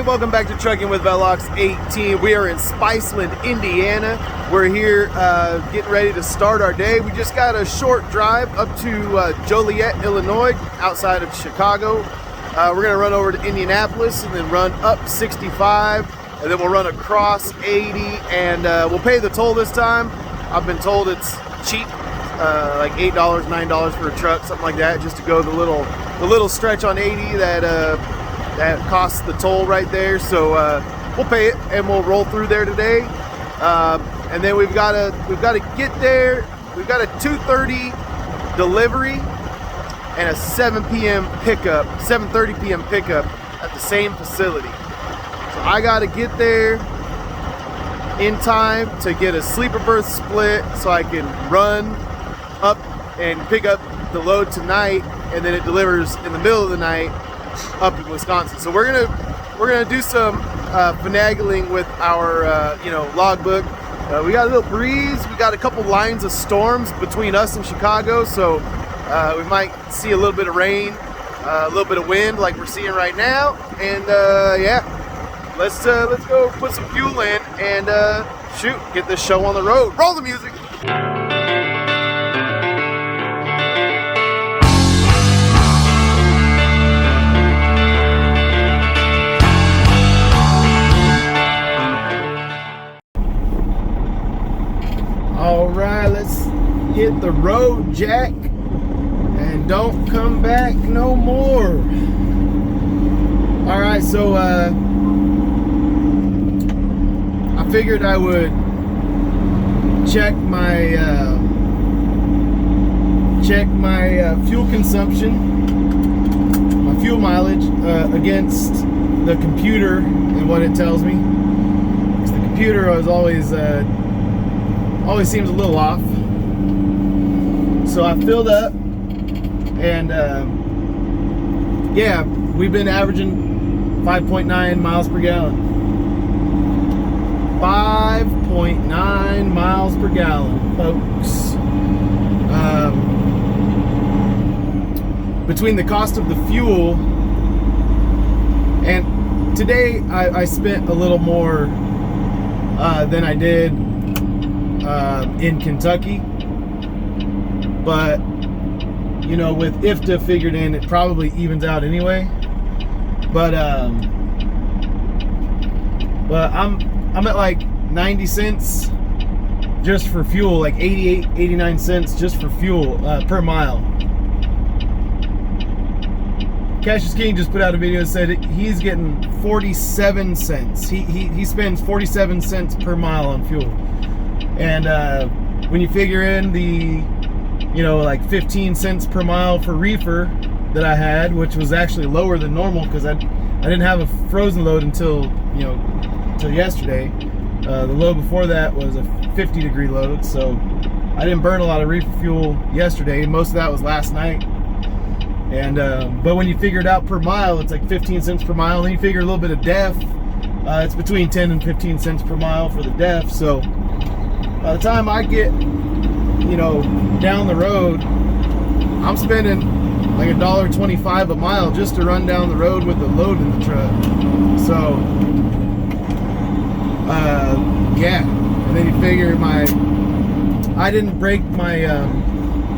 Hey, welcome back to Trucking with Velox 18. We are in Spiceland, Indiana. We're here getting ready to start our day. We just got a short drive up to Joliet, Illinois, outside of Chicago. We're gonna run over to Indianapolis and then run up 65, and then we'll run across 80, and we'll pay the toll this time. I've been told it's cheap, like $8, $9 for a truck, something like that, just to go the little stretch on 80 that costs the toll right there. So we'll pay it and we'll roll through there today. And then we've got to get there. We've got a 2:30 delivery and a 7:30 p.m. pickup at the same facility. So I got to get there in time to get a sleeper berth split so I can run up and pick up the load tonight, and then it delivers in the middle of the night up in Wisconsin. So we're gonna do some finagling with our logbook. We got a little breeze. We got a couple lines of storms between us and Chicago, so we might see a little bit of rain, a little bit of wind like we're seeing right now. And yeah, let's go put some fuel in and get this show on the road. Roll the music. All right, let's hit the road, Jack, and don't come back no more. All right, so I figured I would check my fuel consumption, my fuel mileage against the computer and what it tells me. Because the computer was always seems a little off. So I filled up, and yeah, we've been averaging 5.9 miles per gallon. 5.9 miles per gallon, folks. Between the cost of the fuel, and today I spent a little more than I did in Kentucky, but with IFTA figured in, it probably evens out anyway. But I'm at like 90 cents just for fuel, like 88, 89 cents just for fuel per mile. Cassius King just put out a video and said he's getting 47 cents. He spends 47 cents per mile on fuel. And when you figure in the, like 15 cents per mile for reefer that I had, which was actually lower than normal because I didn't have a frozen load until yesterday. The load before that was a 50-degree load, so I didn't burn a lot of reefer fuel yesterday. Most of that was last night. And but when you figure it out per mile, it's like 15 cents per mile. And then you figure a little bit of def, it's between 10 and 15 cents per mile for the def. So by the time I get, down the road, I'm spending like $1.25 a mile just to run down the road with the load in the truck. So, yeah. And then you figure I didn't break my,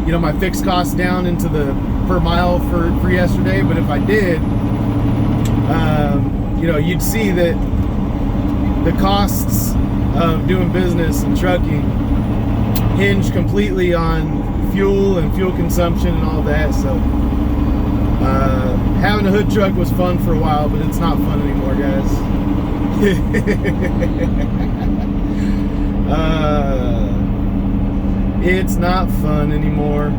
my fixed costs down into the per mile for yesterday. But if I did, you'd see that the costs of doing business and trucking hinge completely on fuel and fuel consumption and all that. So having a hood truck was fun for a while, but it's not fun anymore, guys. It's not fun anymore.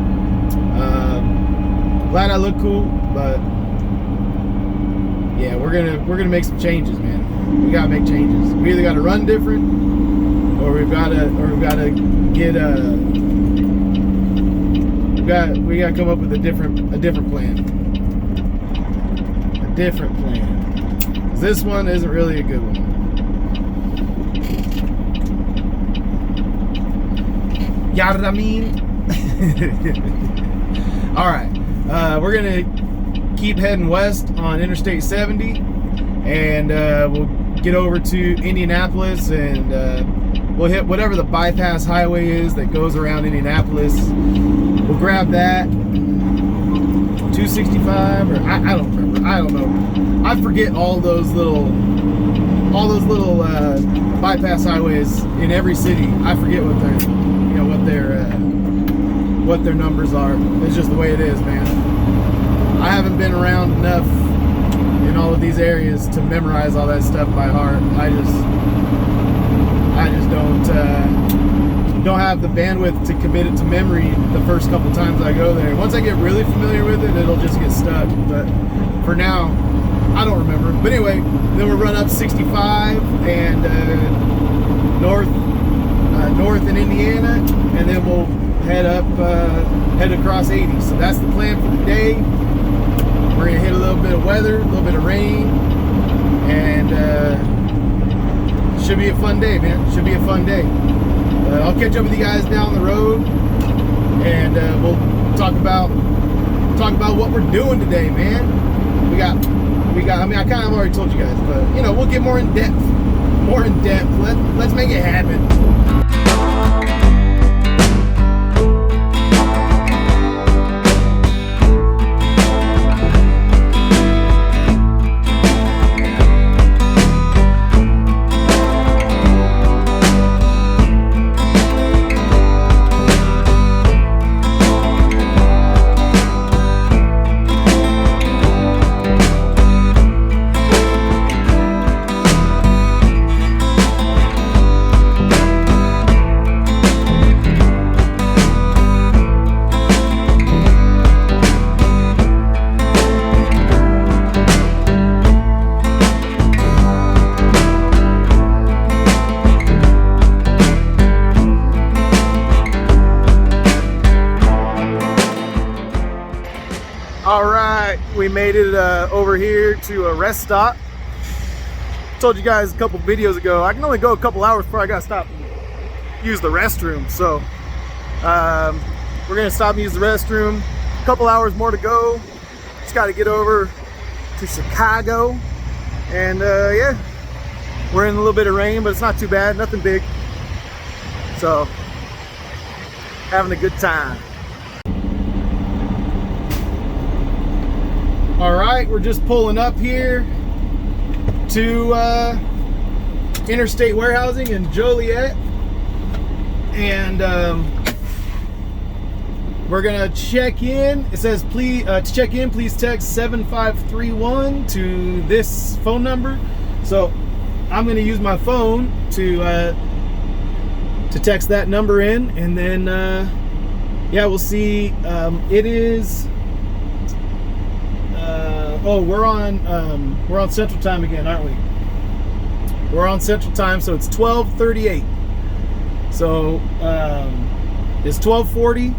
Glad I look cool, but yeah, we're gonna make some changes, man. We gotta make changes. We either gotta run different, or we gotta come up with a different plan. A different plan. 'Cause this one isn't really a good one. You know what I mean? All right, we're gonna keep heading west on Interstate 70, and we'll get over to Indianapolis, and we'll hit whatever the bypass highway is that goes around Indianapolis. We'll grab that 265, or I don't remember. I don't know. I forget all those little bypass highways in every city. I forget what their numbers are. It's just the way it is, man. I haven't been around enough in all of these areas to memorize all that stuff by heart. I just don't have the bandwidth to commit it to memory the first couple times I go there. Once I get really familiar with it, it'll just get stuck. But for now, I don't remember. But anyway, then we'll run up 65 and north in Indiana, and then we'll head across 80. So that's the plan for the day. We're gonna hit a little bit of weather, a little bit of rain, and should be a fun day, man. Should be a fun day. I'll catch up with you guys down the road, and we'll talk about what we're doing today, man. We got. I mean, I kind of already told you guys, but you know, we'll get more in depth. Let's make it happen. All right, we made it over here to a rest stop. Told you guys a couple videos ago, I can only go a couple hours before I gotta stop and use the restroom. So we're gonna stop and use the restroom. A couple hours more to go. Just gotta get over to Chicago. And yeah, we're in a little bit of rain, but it's not too bad, nothing big. So, having a good time. All right, we're just pulling up here to Interstate Warehousing in Joliet, and we're gonna check in. It says, please to check in, please text 7531 to this phone number. So I'm gonna use my phone to text that number in, and then yeah, we'll see. It is. Oh, we're on Central Time again, aren't we? We're on Central Time, so it's 12:38. So it's 12:40,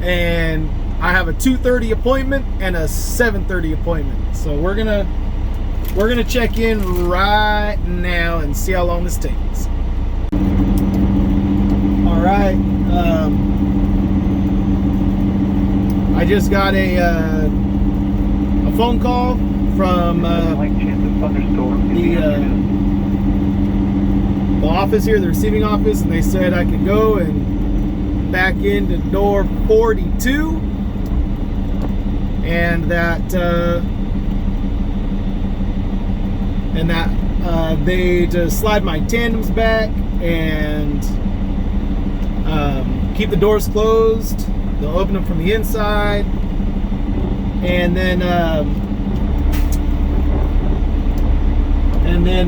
and I have a 2:30 appointment and a 7:30 appointment. So we're gonna check in right now and see how long this takes. All right. I just got a phone call from the office here, the receiving office, and they said I could go and back into door 42, and that they just slide my tandems back and keep the doors closed. They'll open them from the inside. And then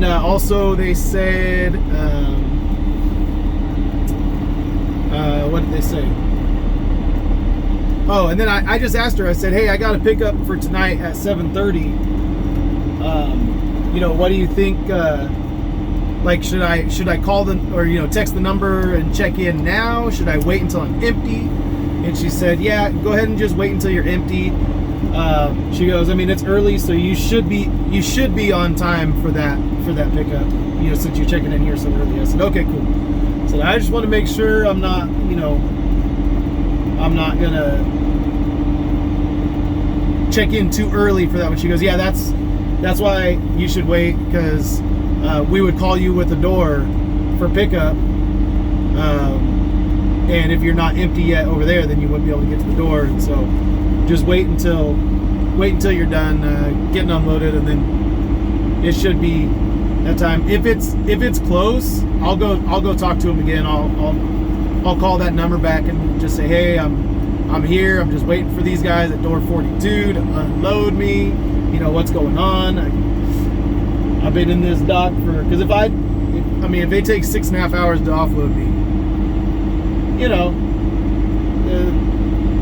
also they said, what did they say? Oh, and then I just asked her, I said, hey, I got a pickup for tonight at 7:30. You know, what do you think? Like, should I call them, or, you know, text the number and check in now? Should I wait until I'm empty? And she said, yeah, go ahead and just wait until you're empty. She goes, I mean, it's early, so you should be on time for that pickup, you know, since you're checking in here so early. I said, okay, cool. So I just want to make sure I'm not gonna check in too early for that one. She goes, yeah, that's that's why you should wait, because we would call you with the door for pickup. And if you're not empty yet over there, then you wouldn't be able to get to the door. And so just wait until you're done getting unloaded, and then it should be that time. If it's close, I'll go talk to him again. I'll call that number back and just say, hey, I'm here. I'm just waiting for these guys at door 42 to unload me. You know what's going on. I've been in this dock because if they take 6.5 hours to offload me, you know,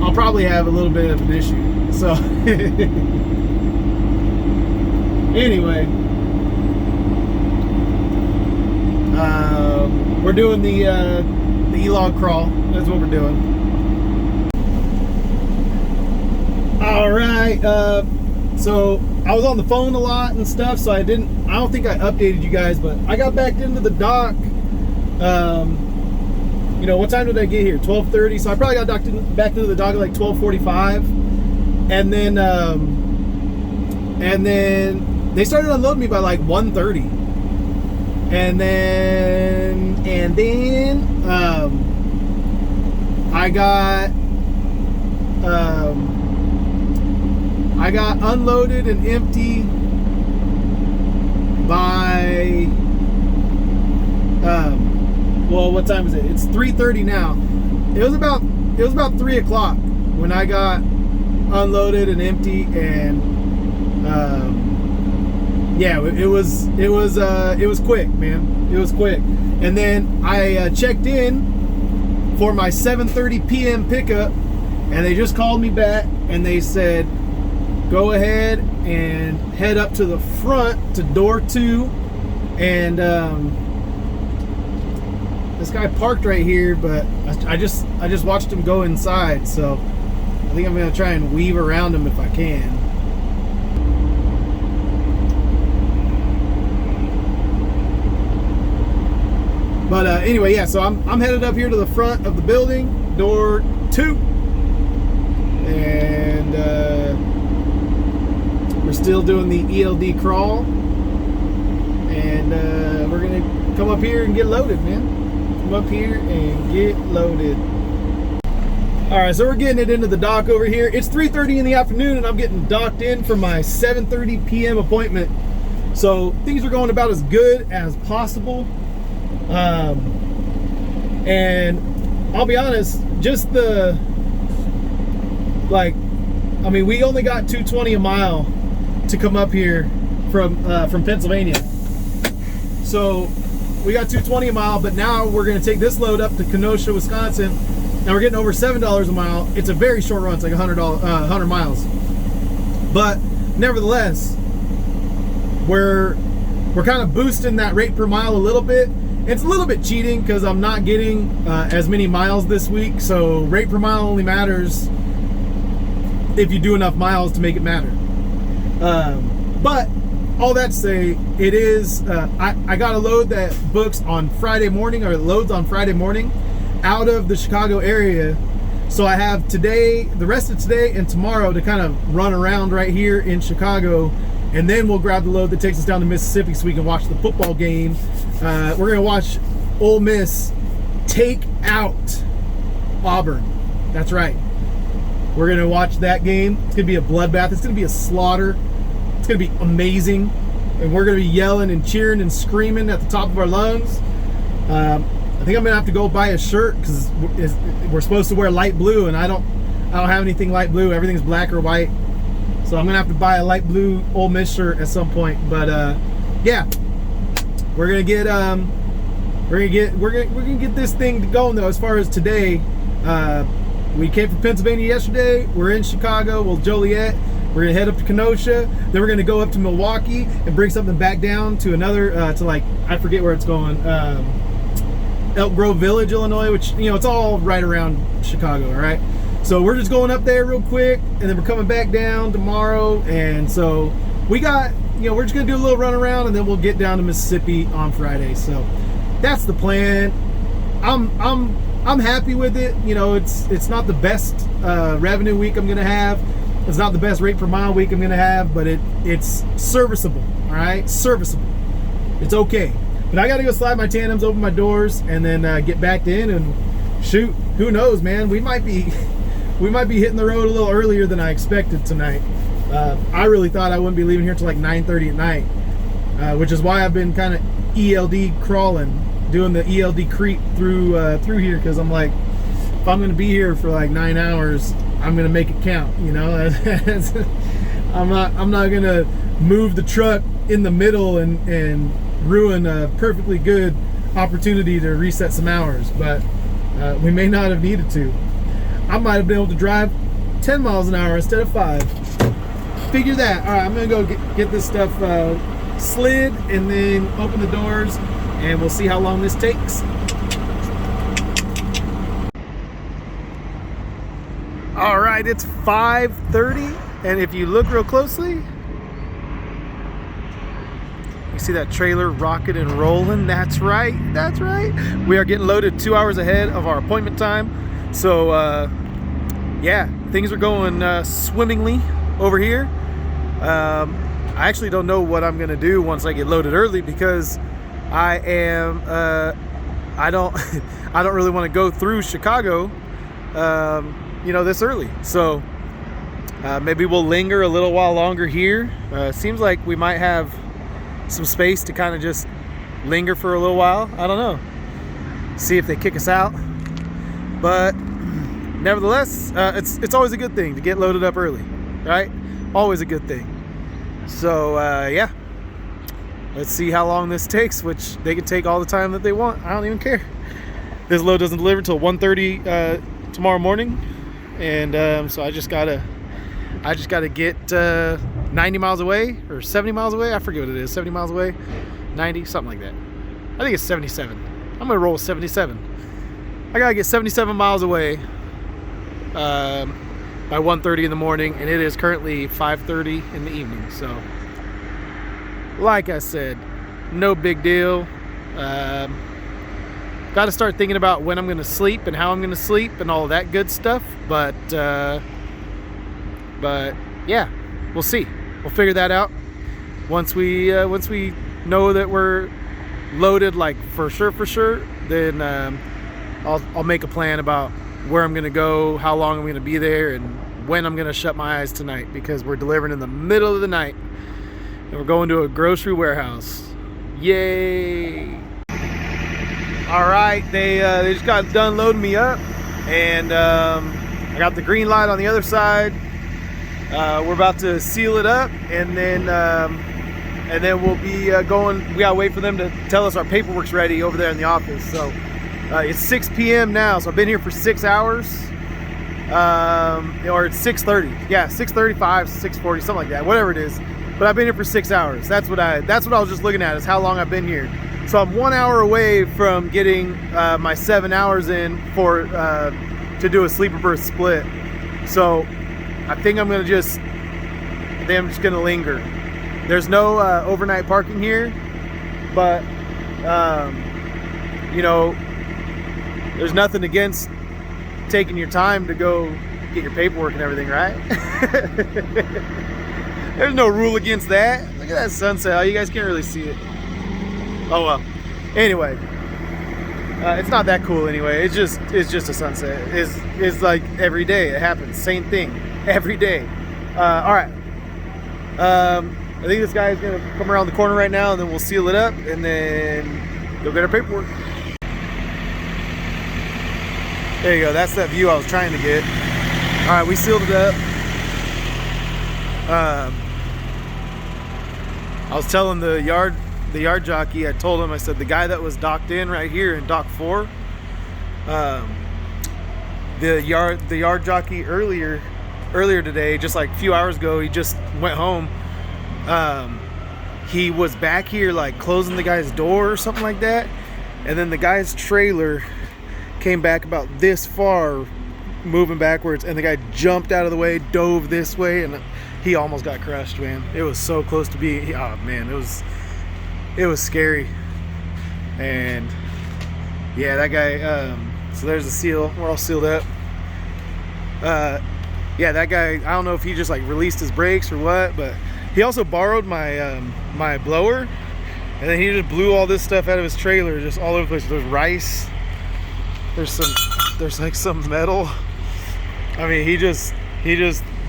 I'll probably have a little bit of an issue. So anyway, we're doing the E-log crawl. That's what we're doing. All right. So I was on the phone a lot and stuff, so I don't think I updated you guys, but I got back into the dock. You know, what time did I get here? 12:30. So I probably got back into the dock at like 12:45, and then they started unloading me by like 1:30, and then I got unloaded and empty by well, what time is it? It's 3:30 now. It was about 3 o'clock when I got unloaded and empty, and yeah, it was quick, man. It was quick. And then I checked in for my 7:30 p.m. pickup, and they just called me back and they said, go ahead and head up to the front to door 2, and this guy parked right here, but I just watched him go inside, so I think I'm gonna try and weave around him if I can. But anyway, yeah, so I'm headed up here to the front of the building, door 2, and we're still doing the ELD crawl, and we're gonna come up here and get loaded, man. Come up here and get loaded. All right, so we're getting it into the dock over here. It's 3:30 in the afternoon, and I'm getting docked in for my 7:30 p.m. appointment. So things are going about as good as possible. And I'll be honest, just we only got $2.20 a mile to come up here from Pennsylvania. So we got $2.20 a mile, but now we're going to take this load up to Kenosha, Wisconsin, and we're getting over $7 a mile. It's a very short run. It's like 100 miles. But nevertheless, we're kind of boosting that rate per mile a little bit. It's a little bit cheating because I'm not getting as many miles this week. So rate per mile only matters if you do enough miles to make it matter. But all that to say, it is, I got a load that books on Friday morning, or loads on Friday morning out of the Chicago area. So I have today, the rest of today and tomorrow to kind of run around right here in Chicago, and then we'll grab the load that takes us down to Mississippi so we can watch the football game. We're going to watch Ole Miss take out Auburn. That's right. We're going to watch that game. It's going to be a bloodbath. It's going to be a slaughter. It's going to be amazing. And we're going to be yelling and cheering and screaming at the top of our lungs. I think I'm going to have to go buy a shirt because we're supposed to wear light blue, and I don't have anything light blue. Everything's black or white. So I'm going to have to buy a light blue Ole Miss shirt at some point. But yeah. We're gonna get this thing going though. As far as today, we came from Pennsylvania yesterday. We're in Chicago. Well, Joliet. We're gonna head up to Kenosha. Then we're gonna go up to Milwaukee and bring something back down to another to like, I forget where it's going. Elk Grove Village, Illinois, which, you know, it's all right around Chicago. All right. So we're just going up there real quick, and then we're coming back down tomorrow. And so we got, you know, we're just gonna do a little run around, and then we'll get down to Mississippi on Friday. So that's the plan. I'm happy with it. You know, it's not the best revenue week I'm gonna have, It's not the best rate per mile week I'm gonna have, but it's serviceable. All right, serviceable. It's okay. But I gotta go slide my tandems, open my doors, and then get back in and shoot. Who knows, man? We might be hitting the road a little earlier than I expected tonight. I really thought I wouldn't be leaving here till like 9:30 at night, which is why I've been kind of ELD crawling, doing the ELD creep through here, because I'm like, if I'm gonna be here for like 9 hours, I'm gonna make it count, you know. I'm not gonna move the truck in the middle and ruin a perfectly good opportunity to reset some hours. But we may not have needed to. I might have been able to drive 10 miles an hour instead of 5. Figure that. All right, I'm gonna go get this stuff slid and then open the doors, and we'll see how long this takes. All right, it's 5:30, and if you look real closely, you see that trailer rocking and rolling. That's right. We are getting loaded 2 hours ahead of our appointment time. So yeah, things are going swimmingly over here. I actually don't know what I'm gonna do once I get loaded early, because I don't really want to go through Chicago this early. So maybe we'll linger a little while longer here. Seems like we might have some space to kind of just linger for a little while. I don't know, see if they kick us out. But nevertheless, it's always a good thing to get loaded up early, right? Always a good thing. So yeah, let's see how long this takes, which they can take all the time that they want. I don't even care. This load doesn't deliver till 1:30 tomorrow morning, and so I just gotta get 90 miles away or 70 miles away. I forget what it is. 70 miles away, 90, something like that. I think it's 77. I'm gonna roll with 77. I gotta get 77 miles away by 1:30 in the morning, and it is currently 5:30 in the evening. So like I said, no big deal. Got to start thinking about when I'm going to sleep and how I'm going to sleep and all that good stuff. But yeah, we'll see. We'll figure that out once we know that we're loaded, like for sure. Then I'll make a plan about where I'm going to go, how long I'm going to be there, and when I'm going to shut my eyes tonight, because we're delivering in the middle of the night and we're going to a grocery warehouse. Yay! All right, they just got done loading me up, and I got the green light on the other side. We're about to seal it up, and then we'll be going. We gotta wait for them to tell us our paperwork's ready over there in the office. So it's 6 p.m. now, so I've been here for 6 hours, or it's 6:30. Yeah, 6:35, 6:40, something like that, whatever it is. But I've been here for 6 hours. That's what I was just looking at, is how long I've been here. So I'm 1 hour away from getting my 7 hours in for to do a sleeper berth split. So I think I'm just gonna linger. There's no overnight parking here, but there's nothing against taking your time to go get your paperwork and everything, right? There's no rule against that. Look at that sunset. Oh, you guys can't really see it. Oh well. Anyway, it's not that cool anyway. It's just a sunset. It's like every day it happens. Same thing every day. All right. I think this guy is gonna come around the corner right now, and then we'll seal it up, and then go get our paperwork. There you go. That's that view I was trying to get. All right, we sealed it up. I was telling the yard jockey, I told him, I said, the guy that was docked in right here in dock 4, the yard jockey earlier today, just like a few hours ago, he just went home. He was back here like closing the guy's door or something like that, and then the guy's trailer came back about this far, moving backwards, and the guy jumped out of the way, dove this way, and he almost got crushed, man. It was so close to being, oh man, it was scary. And yeah, that guy, so there's the seal. We're all sealed up. yeah, that guy, I don't know if he just like released his brakes or what, but he also borrowed my my blower, and then he just blew all this stuff out of his trailer, just all over the place. There's rice, there's like some metal. I mean, he just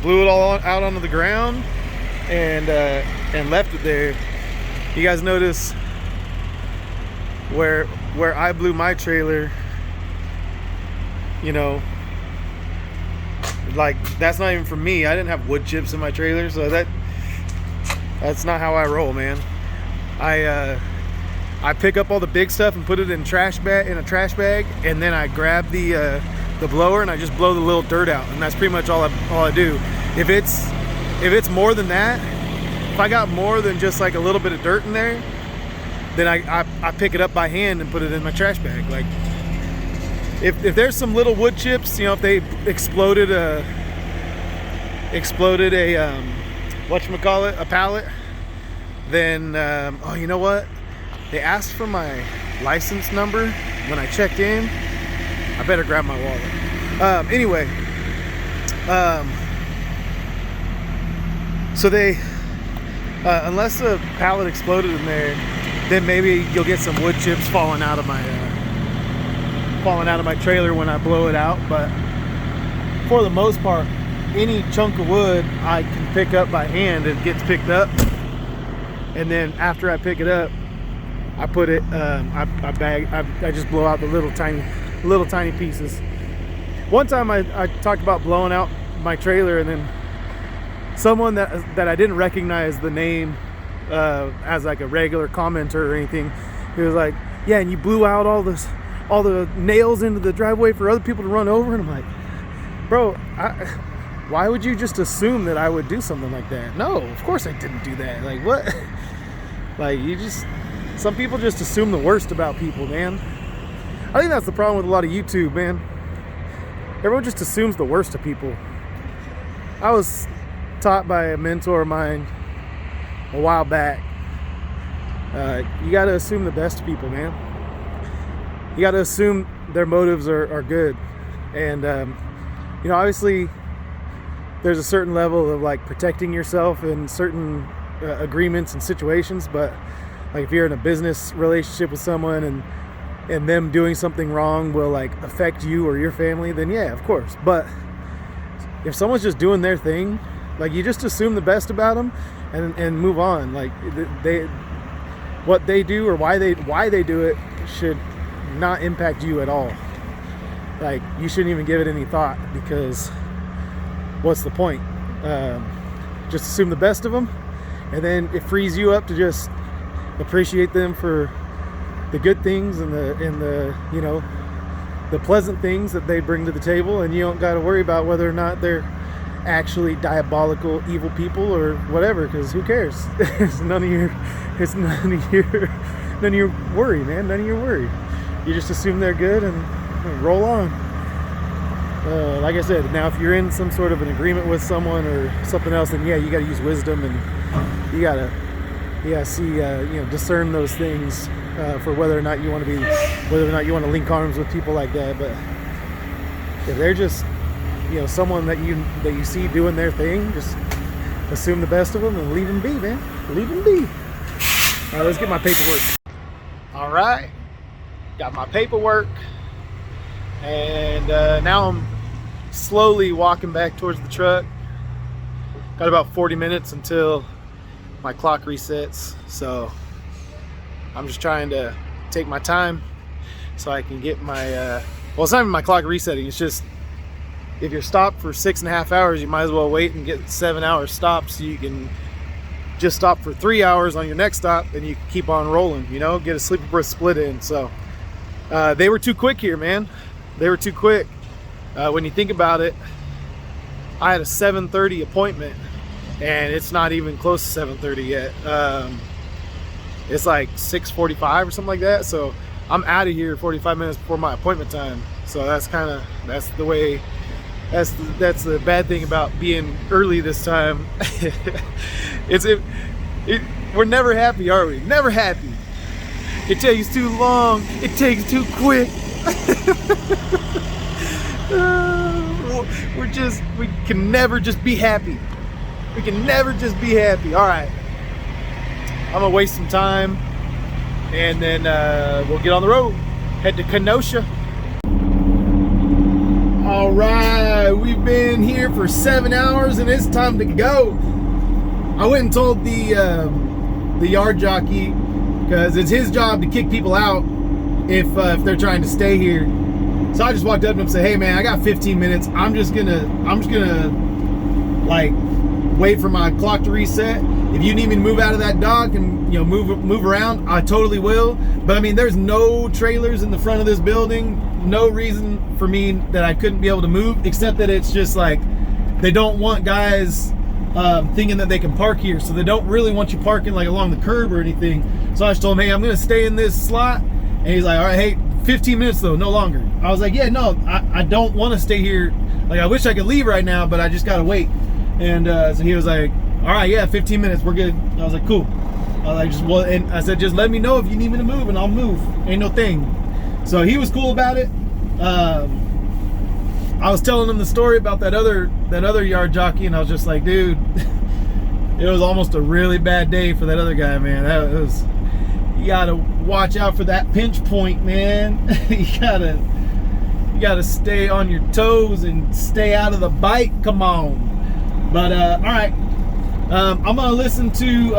blew it all out onto the ground and left it there. You guys notice where I blew my trailer, you know, like that's not even for me. I didn't have wood chips in my trailer, so that's not how I roll, man. I pick up all the big stuff and put it in a trash bag, and then I grab the blower and I just blow the little dirt out, and that's pretty much all I do. If it's more than that, if I got more than just like a little bit of dirt in there, then I pick it up by hand and put it in my trash bag. Like if there's some little wood chips, you know, if they exploded a whatchamacallit, a pallet, then oh, you know what? They asked for my license number when I checked in. I better grab my wallet. Anyway, so they, unless the pallet exploded in there, then maybe you'll get some wood chips falling out of my trailer when I blow it out. But for the most part, any chunk of wood I can pick up by hand. It gets picked up, and then after I pick it up, I put it, I just blow out the little tiny pieces. One time I talked about blowing out my trailer, and then someone that I didn't recognize the name as like a regular commenter or anything, he was like, yeah, and you blew out all the nails into the driveway for other people to run over. And I'm like, bro, why would you just assume that I would do something like that? No, of course I didn't do that. Like, what? Like, some people just assume the worst about people, man. I think that's the problem with a lot of YouTube, man. Everyone just assumes the worst of people. I was taught by a mentor of mine a while back, you got to assume the best of people, man. You got to assume their motives are good. And you know, obviously there's a certain level of like protecting yourself in certain agreements and situations, but like if you're in a business relationship with someone and them doing something wrong will like affect you or your family, then yeah, of course. But if someone's just doing their thing, like you just assume the best about them and move on. Like what they do or why they do it should not impact you at all. Like you shouldn't even give it any thought, because what's the point? Just assume the best of them, and then it frees you up to just appreciate them for the good things and the you know, the pleasant things that they bring to the table, and you don't got to worry about whether or not they're actually diabolical, evil people or whatever, because who cares? It's none of your worry, man. None of your worry. You just assume they're good and roll on. Like I said, now if you're in some sort of an agreement with someone or something else, then yeah, you got to use wisdom, and you got to see, you know, discern those things for whether or not you want to link arms with people like that. But if they're just, you know, someone that you see doing their thing, just assume the best of them and leave them be, man. Leave them be. All right, let's get my paperwork. All right, got my paperwork, and now I'm slowly walking back towards the truck. Got about 40 minutes until my clock resets, so I'm just trying to take my time so I can get my well, it's not even my clock resetting, it's just if you're stopped for 6.5 hours, you might as well wait and get 7 hours stopped, so you can just stop for 3 hours on your next stop and you can keep on rolling, you know, get a sleeper berth split in. So they were too quick here, man. They were too quick. When you think about it, I had a 7:30 appointment and it's not even close to 7:30 yet. It's like 6:45 or something like that, so I'm out of here 45 minutes before my appointment time. So that's the bad thing about being early this time. We're never happy, are we? Never happy. It takes too long. It takes too quick. we can never just be happy. We can never just be happy. All right, I'm gonna waste some time, and then we'll get on the road, head to Kenosha. All right, we've been here for 7 hours, and it's time to go. I went and told the yard jockey, because it's his job to kick people out if they're trying to stay here. So I just walked up to him and said, "Hey man, I got 15 minutes. I'm just gonna like wait for my clock to reset. If you need me to move out of that dock and move around, I totally will. But I mean, there's no trailers in the front of this building. No reason for me that I couldn't be able to move, except that it's just like they don't want guys thinking that they can park here, so they don't really want you parking like along the curb or anything." So I just told him, "Hey, I'm gonna stay in this slot," and he's like, "All right, hey, 15 minutes though, no longer." I was like, "Yeah, no, I don't want to stay here. Like, I wish I could leave right now, but I just gotta wait." And so he was like, "All right, yeah, 15 minutes, we're good." I was like, "Cool." I was like, and I said, "Just let me know if you need me to move, and I'll move. Ain't no thing." So he was cool about it. I was telling him the story about that other yard jockey, and I was just like, "Dude, it was almost a really bad day for that other guy, man. You gotta watch out for that pinch point, man. you gotta stay on your toes and stay out of the bite. Come on." But all right, I'm gonna listen to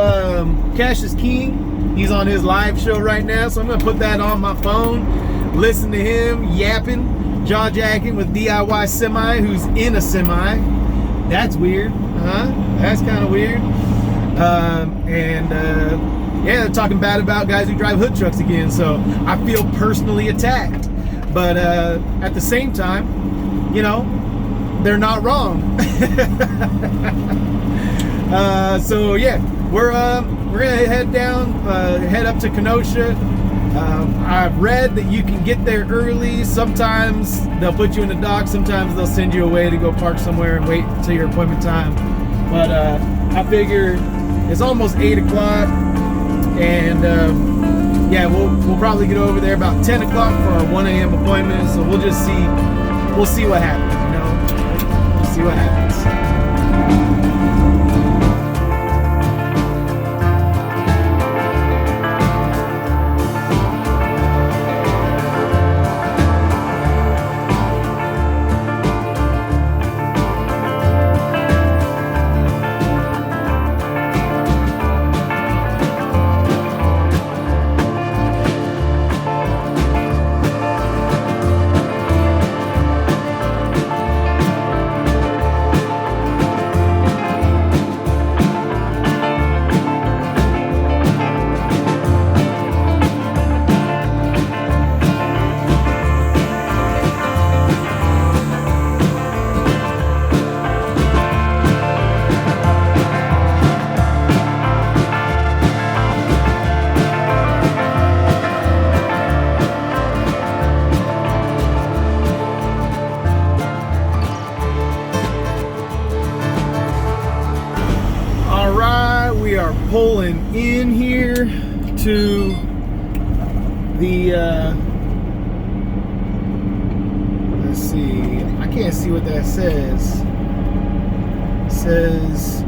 Cash is King. He's on his live show right now, so I'm gonna put that on my phone, listen to him yapping, jaw-jacking with DIY Semi, who's in a semi. That's weird, huh? That's kind of weird. Yeah, they're talking bad about guys who drive hood trucks again, so I feel personally attacked. But at the same time, they're not wrong. So yeah, we're gonna head up to Kenosha. I've read that you can get there early. Sometimes they'll put you in the dock. Sometimes they'll send you away to go park somewhere and wait until your appointment time. But I figure it's almost 8 o'clock, and yeah, we'll probably get over there about 10 o'clock for our 1 a.m. appointment. So we'll see what happens. We'll see what happens. Pulling in here to the let's see, I can't see what that says. It says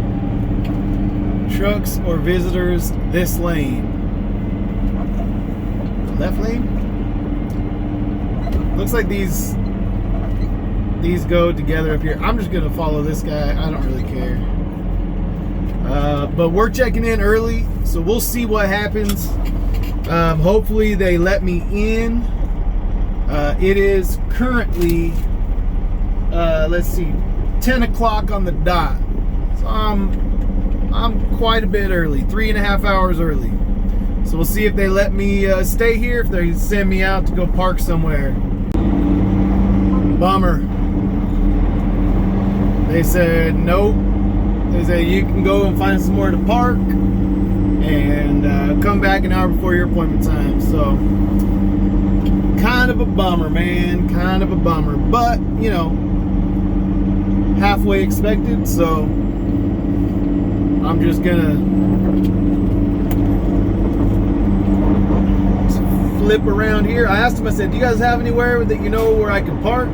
trucks or visitors this lane. Left lane? Looks like these go together up here. I'm just gonna follow this guy. I don't really care. But we're checking in early, so we'll see what happens. Hopefully they let me in. It is currently, let's see, 10 o'clock on the dot. So I'm quite a bit early, 3.5 hours early. So we'll see if they let me stay here, if they send me out to go park somewhere. Bummer. They said nope. They said you can go and find somewhere to park and come back an hour before your appointment time. So kind of a bummer, man. Kind of a bummer. But, halfway expected. So I'm just gonna flip around here. I asked him, I said, "Do you guys have anywhere that where I can park?"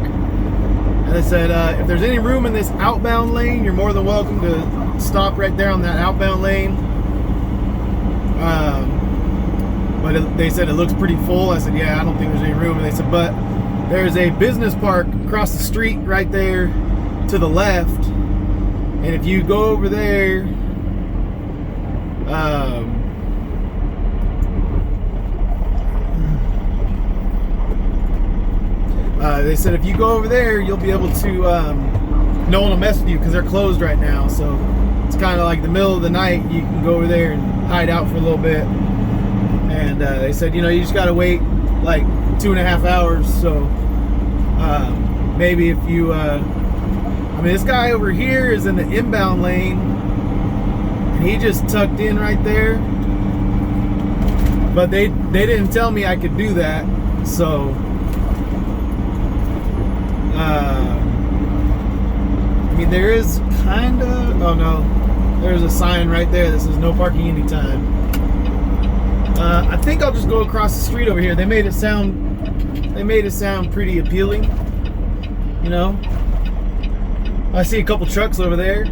And they said, if there's any room in this outbound lane, you're more than welcome to stop right there on that outbound lane. But they said it looks pretty full. I said, yeah, I don't think there's any room. And they said, but there's a business park across the street right there to the left. And if you go over there, they said if you go over there, you'll be able to, no one will mess with you because they're closed right now. So it's kind of like the middle of the night. You can go over there and hide out for a little bit. And they said, you know, you just got to wait like 2.5 hours. So maybe if you, I mean, this guy over here is in the inbound lane. And he just tucked in right there. But they didn't tell me I could do that. So I mean, there is kind of, oh no, there's a sign right there that says no parking anytime. I think I'll just go across the street over here. They made it sound pretty appealing, you know. I see a couple trucks over there.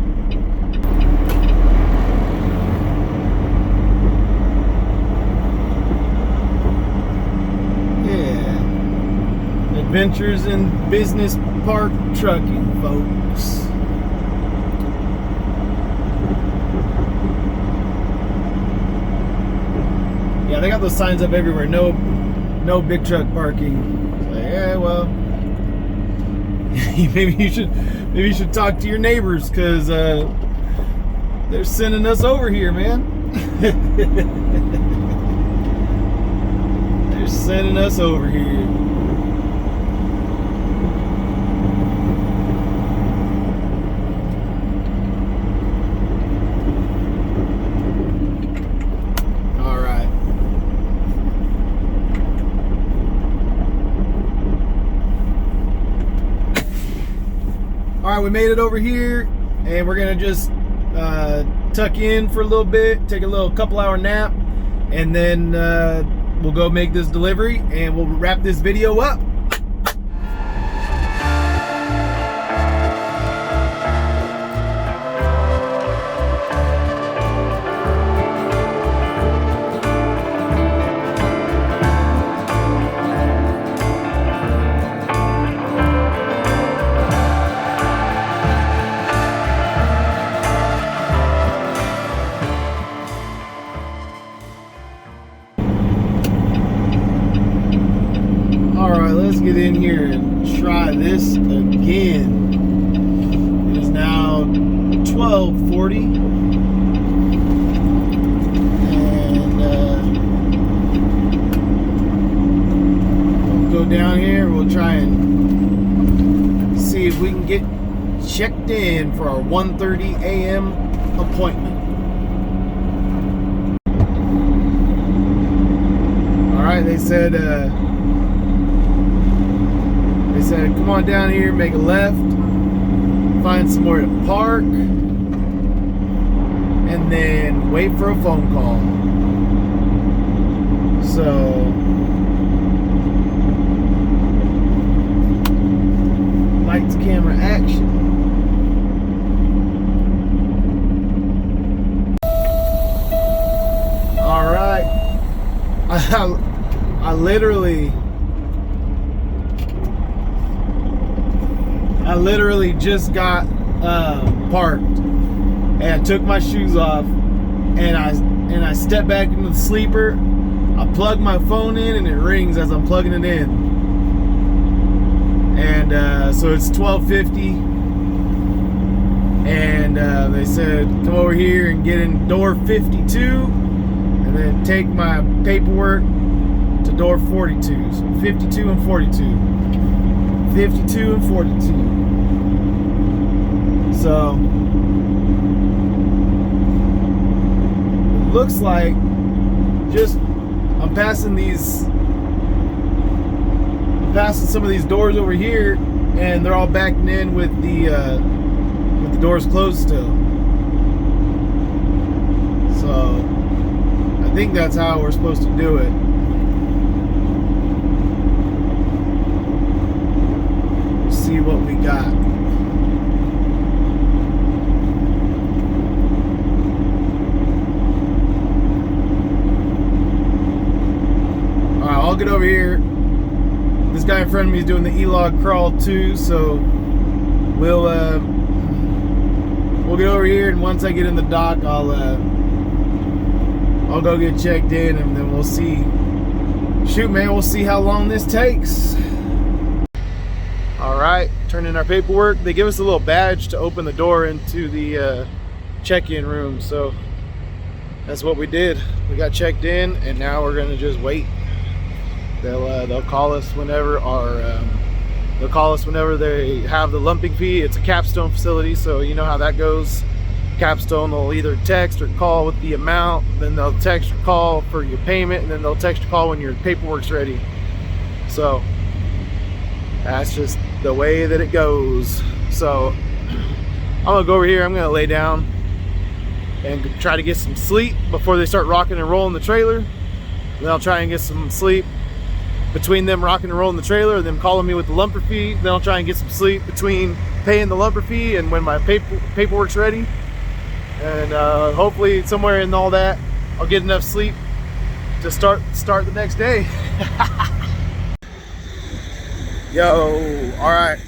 Adventures in Business Park Trucking, folks. Yeah, they got those signs up everywhere. No big truck parking. It's like, yeah, well, maybe you should talk to your neighbors because they're sending us over here, man. They're sending us over here. Alright, we made it over here and we're gonna just tuck in for a little bit, take a little couple-hour nap, and then we'll go make this delivery and we'll wrap this video up. Let's get in here and try this again. It is now 12:40, and we'll go down here. We'll try and see if we can get checked in for our 1:30 a.m. appointment. All right, they said come on down here, make a left, find somewhere to park, and then wait for a phone call. So lights, camera, action. All right, I literally just got parked and took my shoes off and I stepped back into the sleeper. I plug my phone in and it rings as I'm plugging it in. And so it's 12:50 and they said come over here and get in door 52 and then take my paperwork to door 42. So 52 and 42. 52 and 42. So it looks like I'm passing some of these doors over here and they're all backing in with the doors closed still. So I think that's how we're supposed to do it. see what we got. All right, I'll get over here. This guy in front of me is doing the E-log crawl too, so we'll get over here, and once I get in the dock, I'll go get checked in, and then we'll see. Shoot, man, we'll see how long this takes. All right, turn in our paperwork. They give us a little badge to open the door into the check-in room, so that's what we did. We got checked in, and now we're gonna just wait. They'll call us whenever they have the lumping fee. It's a capstone facility, so you know how that goes. Capstone will either text or call with the amount, then they'll text or call for your payment, and then they'll text or call when your paperwork's ready. So that's just the way that it goes. So I'm gonna go over here, I'm gonna lay down and try to get some sleep before they start rocking and rolling the trailer. Then I'll try and get some sleep between them rocking and rolling the trailer and them calling me with the lumper fee. Then I'll try and get some sleep between paying the lumper fee and when my paperwork's ready. And hopefully somewhere in all that, I'll get enough sleep to start the next day. Yo, all right.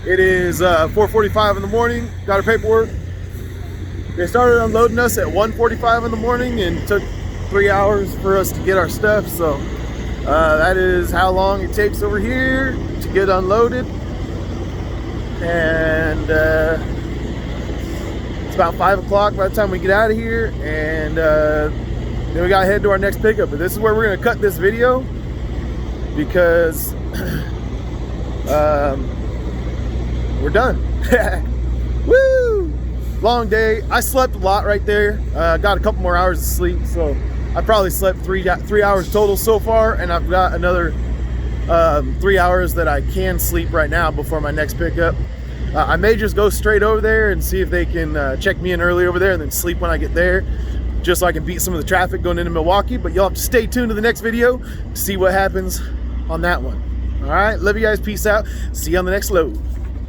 It is 4:45 in the morning. Got our paperwork. They started unloading us at 1:45 in the morning and took 3 hours for us to get our stuff. So that is how long it takes over here to get unloaded. And it's about 5 o'clock by the time we get out of here, and then we gotta head to our next pickup. But this is where we're gonna cut this video because we're done. Woo! Long day. I slept a lot right there. Got a couple more hours of sleep, so I probably slept three hours total so far, and I've got another 3 hours that I can sleep right now before my next pickup. I may just go straight over there and see if they can check me in early over there and then sleep when I get there, just so I can beat some of the traffic going into Milwaukee. But you'll have to stay tuned to the next video to see what happens on that one. All right, love you guys. Peace out. See you on the next load.